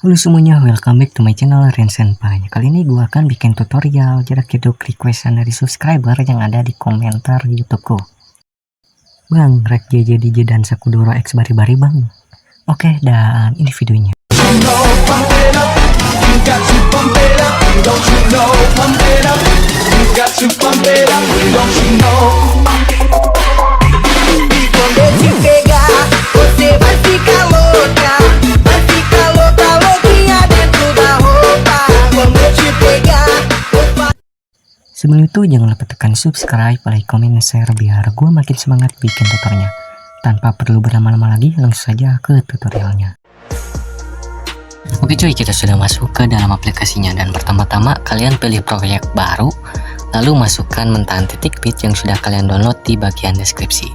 Halo semuanya, welcome back to my channel Ren Senpai. Kali ini gue akan bikin tutorial jarak hidup requestan dari subscriber yang ada di komentar YouTubeku. Bang, rek JJ DJ dan Sakudoro X bari-bari bang. Oke, dan ini videonya. Sebelum itu jangan lupa tekan subscribe, like, komen, share biar gue makin semangat bikin tutorialnya. Tanpa perlu berlama-lama lagi, langsung saja ke tutorialnya. Oke cuy, kita sudah masuk ke dalam aplikasinya dan pertama-tama kalian pilih proyek baru, lalu masukkan mentahan titik bit yang sudah kalian download di bagian deskripsi.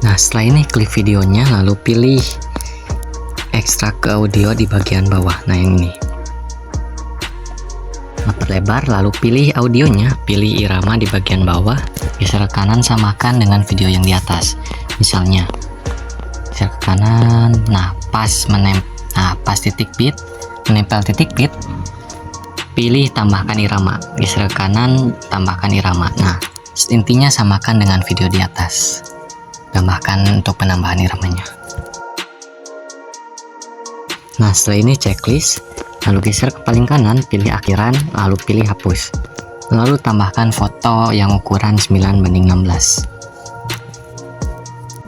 Nah setelah ini klik videonya, lalu pilih ekstrak ke audio di bagian bawah. Nah yang ini. Perlebar, lalu pilih audionya, pilih irama di bagian bawah, geser ke kanan samakan dengan video yang di atas. Misalnya geser ke kanan, nah pas titik bit, menempel titik bit, pilih tambahkan irama, geser ke kanan, tambahkan irama. Nah intinya samakan dengan video di atas, tambahkan untuk penambahan iramanya. Nah setelah ini checklist, lalu geser ke paling kanan, pilih akhiran, lalu pilih hapus, lalu tambahkan foto yang ukuran 9:16.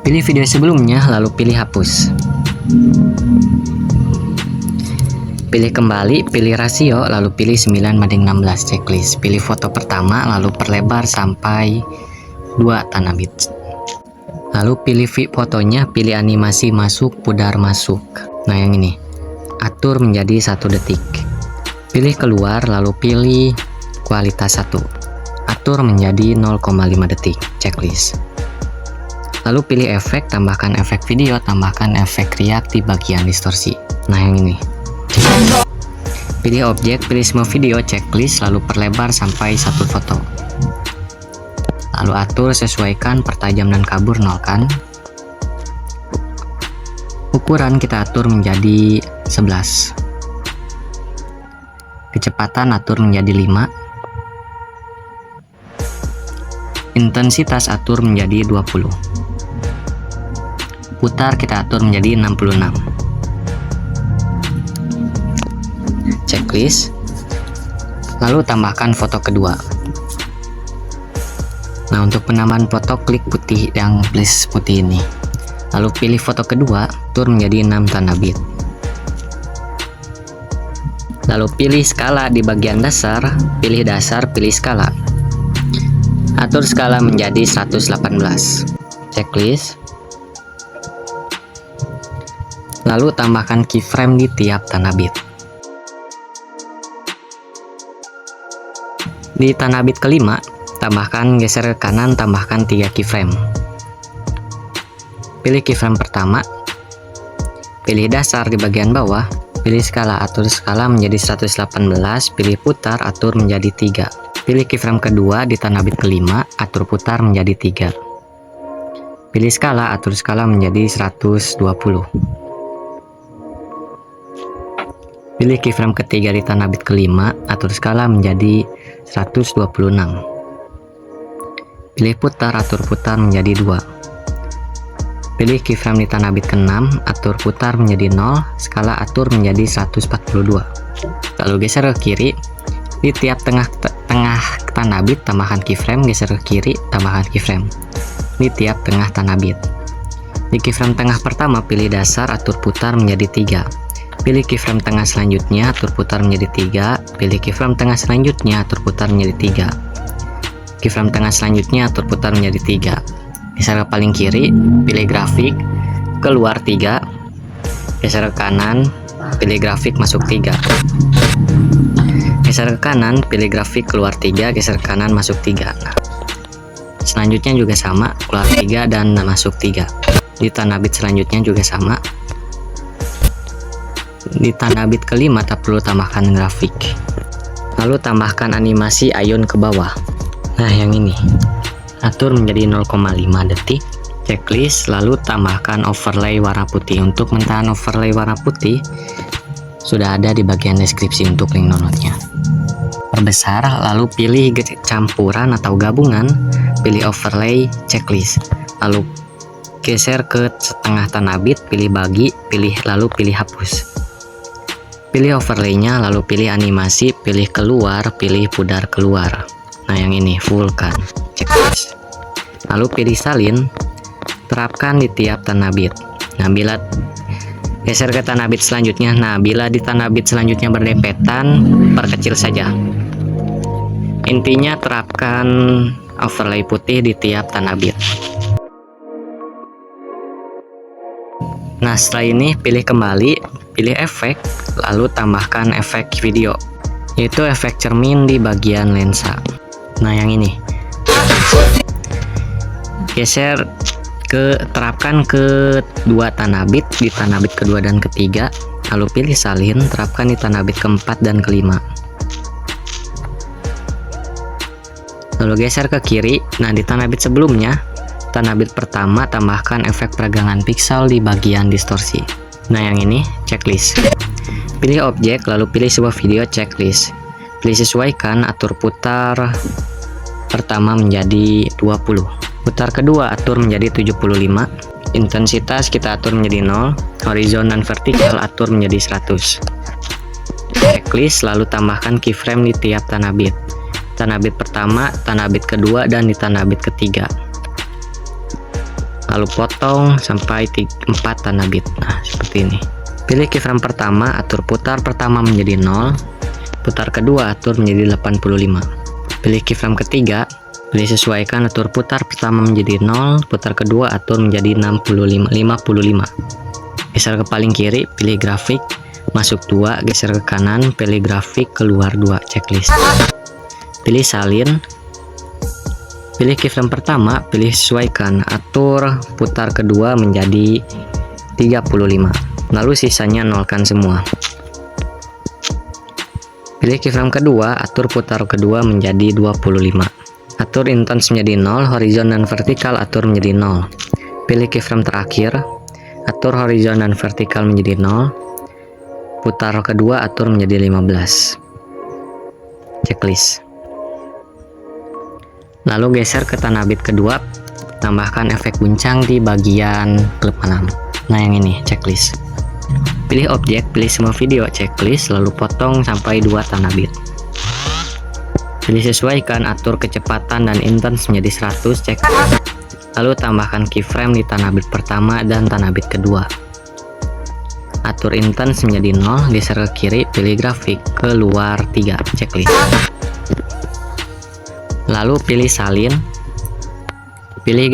Pilih video sebelumnya, lalu pilih hapus. Pilih kembali, pilih rasio, lalu pilih 9:16 checklist. Pilih foto pertama, lalu perlebar sampai 2 tanah bit. Lalu pilih fotonya, pilih animasi masuk, pudar masuk. Nah yang ini. Atur menjadi 1 detik. Pilih keluar, lalu pilih kualitas 1. Atur menjadi 0,5 detik. Checklist. Lalu pilih efek, tambahkan efek video, tambahkan efek riak di bagian distorsi. Nah yang ini. Pilih objek, pilih semua video, checklist, lalu perlebar sampai 1 foto. Lalu atur, sesuaikan pertajam dan kabur, nolkan. Ukuran kita atur menjadi 11. Kecepatan atur menjadi 5. Intensitas atur menjadi 20. Putar kita atur menjadi 66. Checklist. Lalu tambahkan foto kedua. Nah untuk penambahan foto klik putih yang plus putih ini. Lalu pilih foto kedua, atur menjadi 6 tanda bit. Lalu pilih skala di bagian dasar, pilih dasar, pilih skala. Atur skala menjadi 118. Checklist. Lalu tambahkan keyframe di tiap tanah bit. Di tanah bit kelima, tambahkan geser ke kanan, tambahkan 3 keyframe. Pilih keyframe pertama, pilih dasar di bagian bawah, pilih skala, atur skala menjadi 118, pilih putar, atur menjadi 3. Pilih keyframe kedua di tanah bit kelima, atur putar menjadi 3. Pilih skala, atur skala menjadi 120. Pilih keyframe ketiga di tanah bit kelima, atur skala menjadi 126. Pilih putar, atur putar menjadi 2. Pilih keyframe di tanah bit ke-6, atur putar menjadi 0, skala atur menjadi 142. Lalu geser ke kiri, di tiap tengah tanah bit tambahkan keyframe, geser ke kiri, tambahkan keyframe. Di tiap tengah tanah bit. Di keyframe tengah pertama, pilih dasar, atur putar menjadi 3. Pilih keyframe tengah selanjutnya, atur putar menjadi 3. Pilih keyframe tengah selanjutnya, atur putar menjadi 3. Keyframe tengah selanjutnya, atur putar menjadi 3. Geser ke paling kiri, pilih grafik, keluar 3. Geser ke kanan, pilih grafik, masuk 3. Geser ke kanan, pilih grafik, keluar 3. Geser ke kanan, masuk 3. Nah, selanjutnya juga sama, keluar 3 dan masuk 3. Di tanah bit selanjutnya juga sama. Di tanah bit kelima tak perlu tambahkan grafik. Lalu tambahkan animasi ayun ke bawah. Nah yang ini. Atur menjadi 0,5 detik. Checklist, lalu tambahkan overlay warna putih. Untuk mentahan overlay warna putih, Sudah ada di bagian deskripsi untuk link downloadnya. Perbesar, lalu pilih campuran atau gabungan, pilih overlay, checklist, lalu geser ke setengah tanah bit, pilih bagi, lalu pilih hapus. Pilih overlaynya, lalu pilih animasi, pilih keluar, pilih pudar keluar. Nah yang ini full kan, checklist. Lalu pilih salin, terapkan di tiap tanah bit. Nah bila geser ke tanah bit selanjutnya, nah bila di tanah bit selanjutnya berdempetan, perkecil saja. Intinya terapkan overlay putih di tiap tanah bit. Nah setelah ini pilih kembali, pilih efek, lalu tambahkan efek video, yaitu efek cermin di bagian lensa. Nah yang ini geser terapkan ke dua tanah bit, di tanah bit kedua dan ketiga, lalu pilih salin, terapkan di tanah bit keempat dan kelima, lalu geser ke kiri. Nah di tanah bit sebelumnya, tanah bit pertama, tambahkan efek peregangan piksel di bagian distorsi. Nah yang ini checklist. Pilih objek, lalu pilih sebuah video, checklist, pilih sesuaikan, atur putar pertama menjadi 20, putar kedua atur menjadi 75, intensitas kita atur menjadi 0, horizon dan vertikal atur menjadi 100. Checklist, lalu tambahkan keyframe di tiap tanah bit, tanah bit pertama, tanah bit kedua, dan di tanah bit ketiga, lalu potong sampai 4 tanah bit. Nah seperti ini. Pilih keyframe pertama, atur putar pertama menjadi 0, putar kedua atur menjadi 85. Pilih keyframe ketiga, pilih sesuaikan, atur putar pertama menjadi 0, putar kedua atur menjadi 55. Geser ke paling kiri, pilih grafik, masuk 2, geser ke kanan, pilih grafik, keluar 2, checklist. Pilih salin, pilih keyframe pertama, pilih sesuaikan, atur putar kedua menjadi 35, lalu sisanya nolkan semua. Pilih keyframe kedua, atur putar kedua menjadi 25, atur intens menjadi 0, horizon dan vertikal atur menjadi 0. Pilih keyframe terakhir, atur horizon dan vertikal menjadi 0, putar kedua atur menjadi 15, checklist. Lalu geser ke tanah bit kedua, tambahkan efek guncang di bagian klip malam. Nah yang ini checklist. Pilih objek, pilih semua video, checklist, lalu potong sampai 2 tanah bit. Pilih sesuaikan, atur kecepatan dan intens menjadi 100, checklist. Lalu tambahkan keyframe di tanah bit pertama dan tanah bit kedua. Atur intens menjadi 0, geser ke kiri, pilih grafik, keluar 3, checklist. Lalu pilih salin, pilih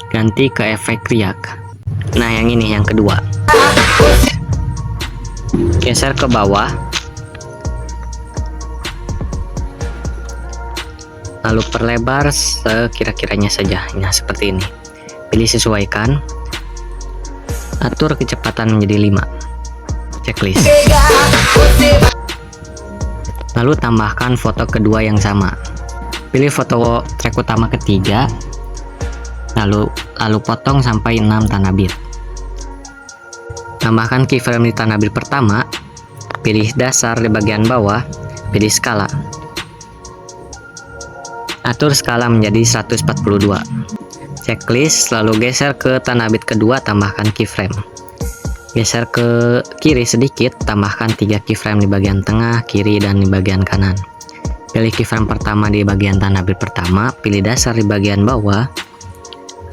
ganti ke efek riak. Nah yang ini yang kedua, geser ke bawah, lalu perlebar sekira-kiranya saja. Nah seperti ini. Pilih sesuaikan, atur kecepatan menjadi 5, checklist. Lalu tambahkan foto kedua yang sama. Pilih foto track utama ketiga, lalu potong sampai 6 tanah bit. Tambahkan keyframe di tanah bit pertama, pilih dasar di bagian bawah, pilih skala. Atur skala menjadi 142. Checklist, lalu geser ke tanah bit kedua, tambahkan keyframe. Geser ke kiri sedikit, tambahkan 3 keyframe di bagian tengah, kiri, dan di bagian kanan. Pilih keyframe pertama di bagian tanah bit pertama, pilih dasar di bagian bawah,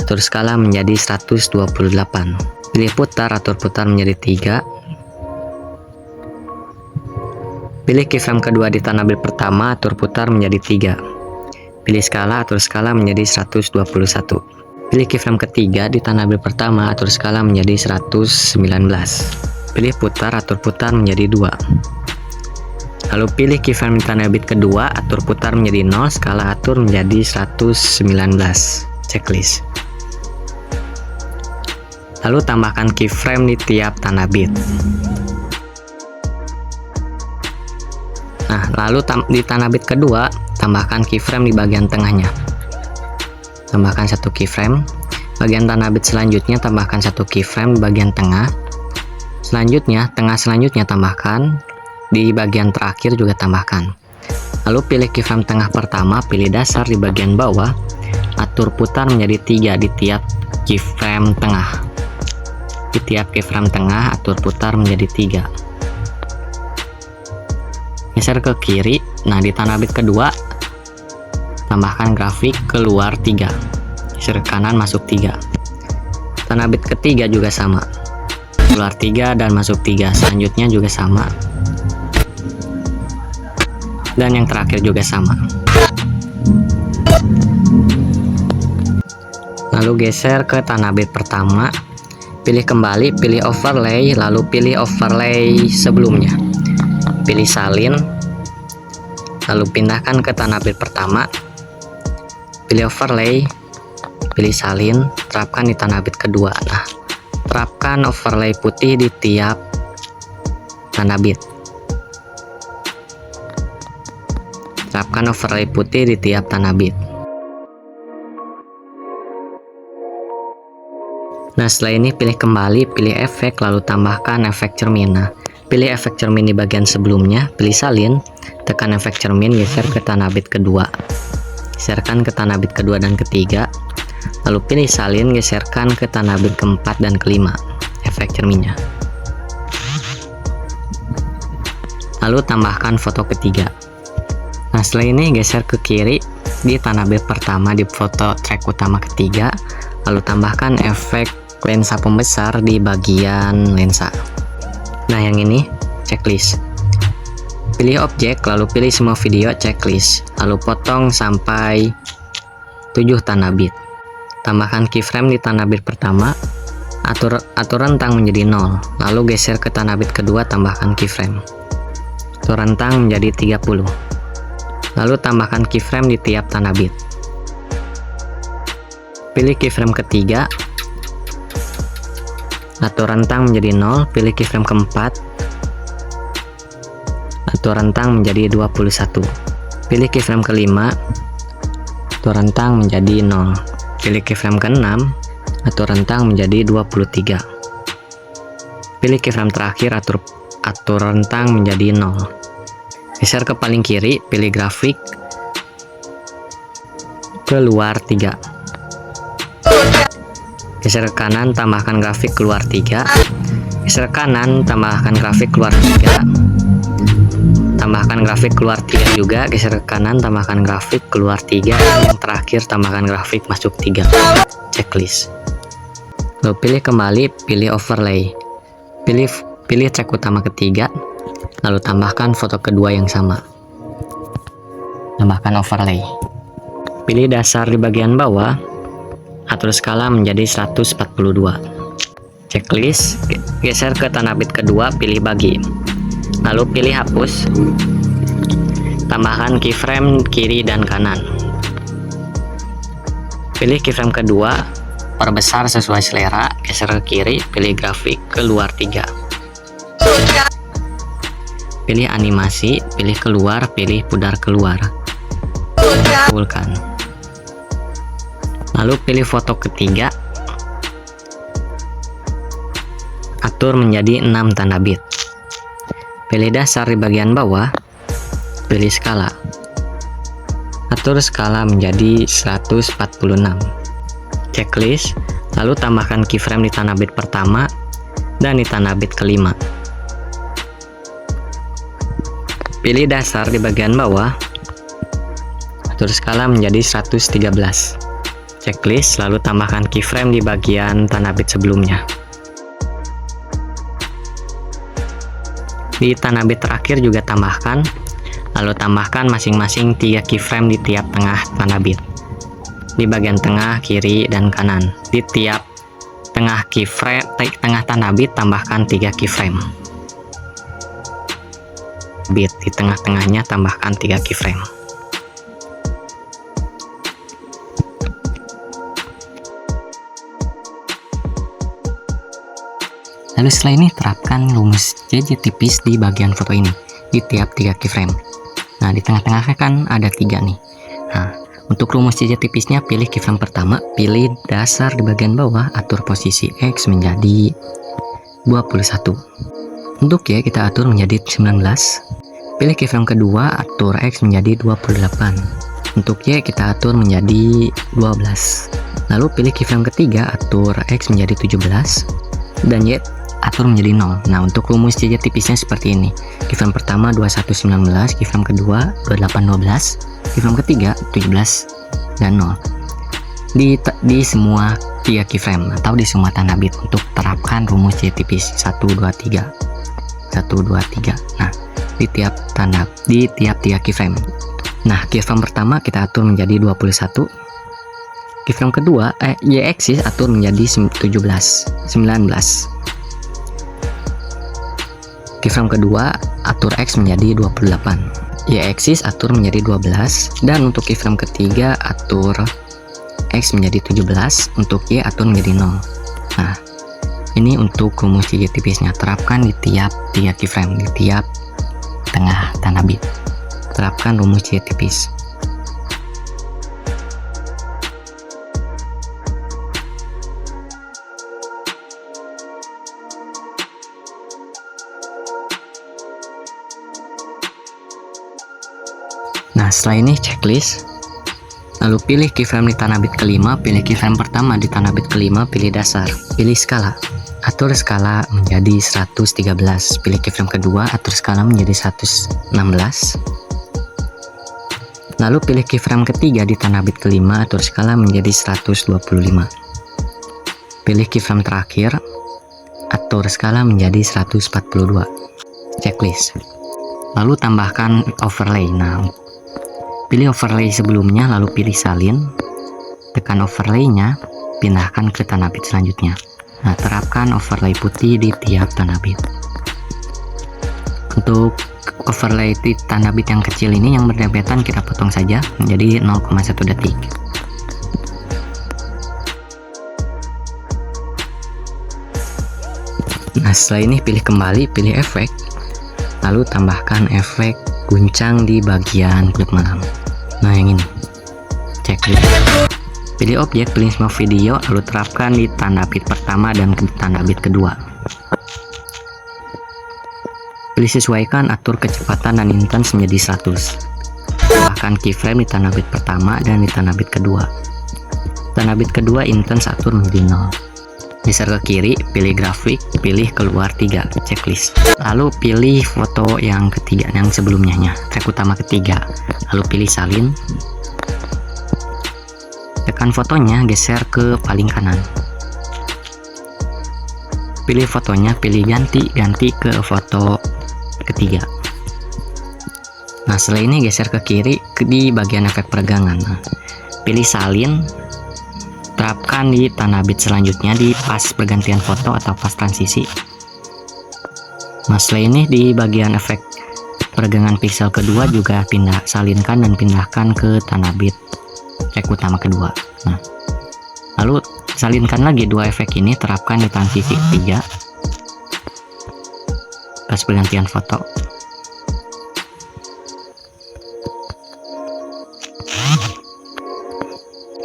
atur skala menjadi 128. Pilih putar, atur putar menjadi 3. Pilih keyframe kedua di tanah bit pertama, atur putar menjadi 3. Pilih skala, atur skala menjadi 121. Pilih keyframe ketiga di tanah bit pertama, atur skala menjadi 119. Pilih putar, atur putar menjadi 2. Lalu pilih keyframe di tanah bit kedua, atur putar menjadi 0, skala atur menjadi 119, checklist. Lalu tambahkan keyframe di tiap tanah bit. Nah, lalu di tanah bit kedua, tambahkan keyframe di bagian tengahnya. Tambahkan 1 keyframe. Bagian tanah bit selanjutnya tambahkan 1 keyframe di bagian tengah. Selanjutnya, tengah selanjutnya tambahkan, di bagian terakhir juga tambahkan. Lalu pilih keyframe tengah pertama, pilih dasar di bagian bawah, atur putar menjadi 3 di tiap keyframe tengah. Di tiap keyframe tengah, atur putar menjadi 3. Geser ke kiri. Nah, di tanah bit kedua, tambahkan grafik keluar 3. Geser ke kanan, masuk 3. Tanah bit ketiga juga sama. Keluar 3 dan masuk 3. Selanjutnya juga sama. Dan yang terakhir juga sama. Lalu geser ke tanah bit pertama, pilih kembali, pilih overlay, lalu pilih overlay sebelumnya, pilih salin, lalu pindahkan ke tanah bit pertama, pilih overlay, pilih salin, terapkan di tanah bit kedua. Nah, terapkan overlay putih di tiap tanah bit. Terapkan overlay putih di tiap tanah bit. Nah, setelah ini pilih kembali, pilih efek, lalu tambahkan efek cermin. Nah, pilih efek cermin di bagian sebelumnya, pilih salin, tekan efek cermin, geser ke tanah bit kedua. Geserkan ke tanah bit kedua dan ketiga. Lalu pilih salin, geserkan ke tanah bit keempat dan kelima, efek cerminnya. Lalu tambahkan foto ketiga. Nah, setelah ini geser ke kiri di tanah bit pertama di foto track utama ketiga, lalu tambahkan efek lensa pembesar di bagian lensa. Nah, yang ini checklist. Pilih objek, lalu pilih semua video checklist, lalu potong sampai 7 tanah bit. Tambahkan keyframe di tanah bit pertama, atur rentang menjadi 0, lalu geser ke tanah bit kedua, tambahkan keyframe. Atur rentang menjadi 30. Lalu tambahkan keyframe di tiap tanah bit. Pilih keyframe ketiga, atur rentang menjadi 0, pilih keyframe keempat, atur rentang menjadi 21. Pilih keyframe kelima, atur rentang menjadi 0. Pilih keyframe keenam, atur rentang menjadi 23. Pilih keyframe terakhir, atur rentang menjadi 0. Geser ke paling kiri, pilih grafik keluar 3. Geser ke kanan, tambahkan grafik keluar 3. Geser ke kanan, tambahkan grafik keluar 3. Tambahkan grafik keluar 3 juga. Geser ke kanan, tambahkan grafik keluar 3. Yang terakhir, tambahkan grafik masuk 3. Checklist. Lalu pilih kembali, pilih overlay. Pilih track utama ketiga. Lalu tambahkan foto kedua yang sama. Tambahkan overlay. Pilih dasar di bagian bawah. Atur skala menjadi 142. Checklist. Geser ke tanah bit kedua, pilih bagi. Lalu pilih hapus. Tambahkan keyframe kiri dan kanan. Pilih keyframe kedua, perbesar sesuai selera. Geser ke kiri, pilih grafik keluar 3. Pilih animasi, pilih keluar, pilih pudar keluar. Kabulkan. Lalu pilih foto ketiga. Atur menjadi 6 tanda bit. Pilih dasar di bagian bawah. Pilih skala. Atur skala menjadi 146. Checklist. Lalu tambahkan keyframe di tanah bit pertama dan di tanah bit kelima. Pilih dasar di bagian bawah, atur skala menjadi 113. Checklist, lalu tambahkan keyframe di bagian tanah bit sebelumnya. Di tanah bit terakhir juga tambahkan, lalu tambahkan masing-masing 3 keyframe di tiap tengah tanah bit. Di bagian tengah, kiri, dan kanan. Di tiap tengah tanah bit tambahkan 3 keyframe. Bit di tengah-tengahnya tambahkan 3 keyframe. Lalu setelah ini terapkan rumus JJ tipis di bagian foto ini di tiap 3 keyframe. Nah, di tengah-tengahnya kan ada 3 nih. Nah, untuk rumus JJ tipisnya, pilih keyframe pertama, pilih dasar di bagian bawah, atur posisi X menjadi 5 21. Untuk Y kita atur menjadi 19. Pilih keyframe kedua, atur X menjadi 28. Untuk Y kita atur menjadi 12. Lalu pilih keyframe ketiga, atur X menjadi 17 dan Y atur menjadi 0. Nah, untuk rumus jejak tipisnya seperti ini. Keyframe pertama 2119, keyframe kedua 2812, keyframe ketiga 17 dan 0. Di semua 3 keyframe atau di semua tanda bit untuk terapkan rumus jejak tipis 123. Nah, di tiap 3 keyframe. Nah, keyframe pertama kita atur menjadi 21. Keyframe kedua Y axis atur menjadi 19. Keyframe kedua atur X menjadi 28. Y axis atur menjadi 12 dan untuk keyframe ketiga atur X menjadi 17, untuk Y atur menjadi 0. Nah, ini untuk rumus jejak tipisnya, terapkan di tiap 3 keyframe, di tiap tengah tanda bit. Terapkan rumus jejak tipis. Nah, setelah ini checklist. Lalu pilih keyframe di tanah bit kelima, pilih keyframe pertama di tanah bit kelima, pilih dasar, pilih skala. Atur skala menjadi 113. Pilih keyframe kedua, atur skala menjadi 116. Lalu pilih keyframe ketiga di tanah bit kelima, atur skala menjadi 125. Pilih keyframe terakhir, atur skala menjadi 142. Checklist. Lalu tambahkan overlay. Nah, pilih overlay sebelumnya, lalu pilih salin, tekan overlaynya, pindahkan ke tanah bit selanjutnya. Nah, terapkan overlay putih di tiap tanah bit. Untuk overlay di tanah bit yang kecil ini yang berdempetan kita potong saja menjadi 0,1 detik. Nah, setelah ini pilih kembali, pilih efek, lalu tambahkan efek guncang di bagian klip malam. Nah, yang ini checklist. Pilih objek, pilih semua video, lalu terapkan di tanda bit pertama dan tanda bit kedua. Pilih sesuaikan, atur kecepatan dan intens menjadi 100. Tambahkan keyframe di tanda bit pertama dan di tanda bit kedua. Tanda bit kedua intens atur menjadi 0. Geser ke kiri, pilih grafik, pilih keluar 3, checklist. Lalu pilih foto yang ketiga, yang sebelumnya, track utama ketiga. Lalu pilih salin. Tekan fotonya, geser ke paling kanan. Pilih fotonya, pilih ganti ke foto ketiga. Nah, setelah ini geser ke kiri di bagian efek peregangan. Nah, pilih salin. Terapkan di tanah bit selanjutnya di pas pergantian foto atau pas transisi. Nah, setelah ini di bagian efek peregangan pixel kedua juga salinkan dan pindahkan ke tanah bit track utama kedua. Nah, lalu salinkan lagi dua efek ini, terapkan di transisi ketiga pas pergantian foto.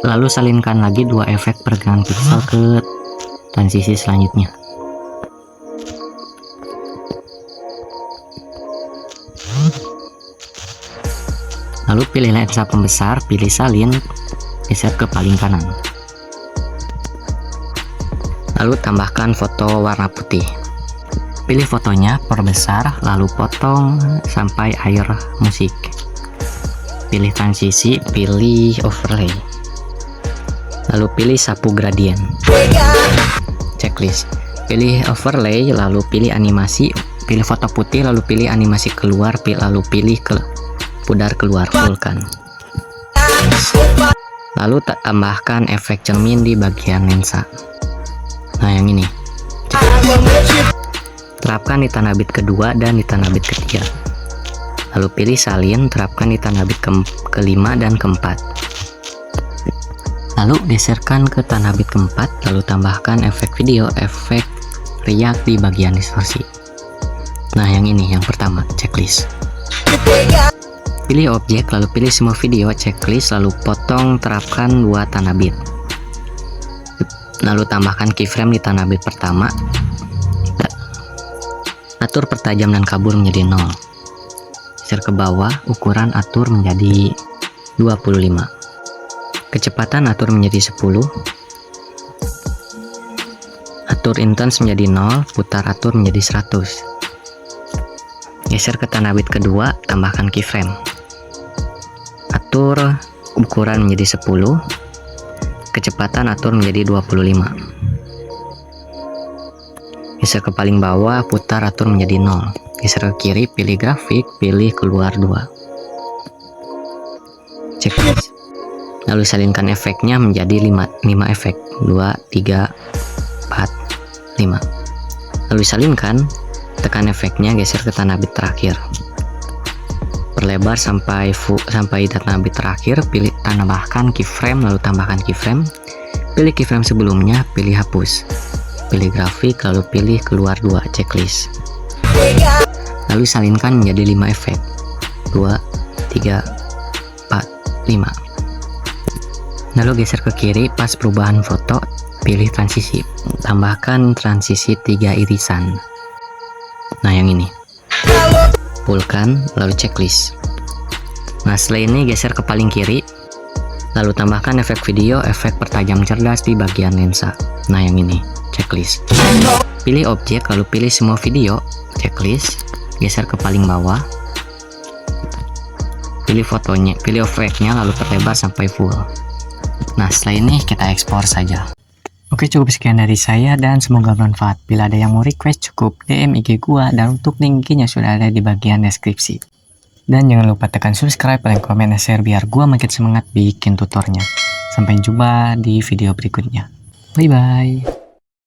Lalu salinkan lagi dua efek peregangan pixel ke transisi selanjutnya. Lalu pilih lensa pembesar, pilih salin, geser ke paling kanan. Lalu tambahkan foto warna putih. Pilih fotonya, perbesar, lalu potong sampai air musik. Pilih transisi, pilih overlay. Lalu pilih sapu gradien. Checklist. Pilih overlay, lalu pilih animasi, pilih foto putih, lalu pilih animasi keluar, lalu pilih pudar keluar, fullkan. Lalu tambahkan efek cermin di bagian lensa. Nah, yang ini. Terapkan di tanah bit kedua dan di tanah bit ketiga. Lalu pilih salin, terapkan di tanah bit kelima dan keempat. Lalu geserkan ke tanah bit keempat, lalu tambahkan efek video, efek riak di bagian distorsi. Nah, yang ini yang pertama, checklist. Pilih objek, lalu pilih semua video, checklist, lalu potong, terapkan dua tanah bit. Lalu tambahkan keyframe di tanah bit pertama, Atur pertajam dan kabur menjadi 0. Geser ke bawah, ukuran atur menjadi 25. Kecepatan atur menjadi 10. Atur intense menjadi 0, putar atur menjadi 100. Geser ke tanah bit kedua, tambahkan keyframe. Atur ukuran menjadi 10. Kecepatan atur menjadi 25. Geser ke paling bawah, putar atur menjadi 0. Geser ke kiri, pilih grafik, pilih keluar 2. Checklist. Lalu salinkan efeknya menjadi 5 efek. 2, 3, 4, 5. Lalu salinkan, tekan efeknya, geser ke tanah bit terakhir. Perlebar sampai tanah bit terakhir, pilih tambahkan keyframe, lalu tambahkan keyframe. Pilih keyframe sebelumnya, pilih hapus. Pilih grafik, lalu pilih keluar 2, checklist. Lalu salinkan menjadi 5 efek. 2, 3, 4, 5. Lalu geser ke kiri, pas perubahan foto, pilih transisi. Tambahkan transisi 3 irisan. Nah, yang ini. Pulkan, lalu checklist. Nah, setelah ini geser ke paling kiri, lalu tambahkan efek video, efek pertajam cerdas di bagian lensa. Nah, yang ini, checklist. Pilih objek, lalu pilih semua video, checklist. Geser ke paling bawah, pilih fotonya, pilih efeknya, lalu perlebar sampai full. Nah, setelah ini kita ekspor saja. Oke, cukup sekian dari saya dan semoga bermanfaat. Bila ada yang mau request, cukup DM IG gua, dan untuk link IG-nya sudah ada di bagian deskripsi. Dan jangan lupa tekan subscribe, like, komen, dan share biar gua makin semangat bikin tutornya. Sampai jumpa di video berikutnya. Bye bye.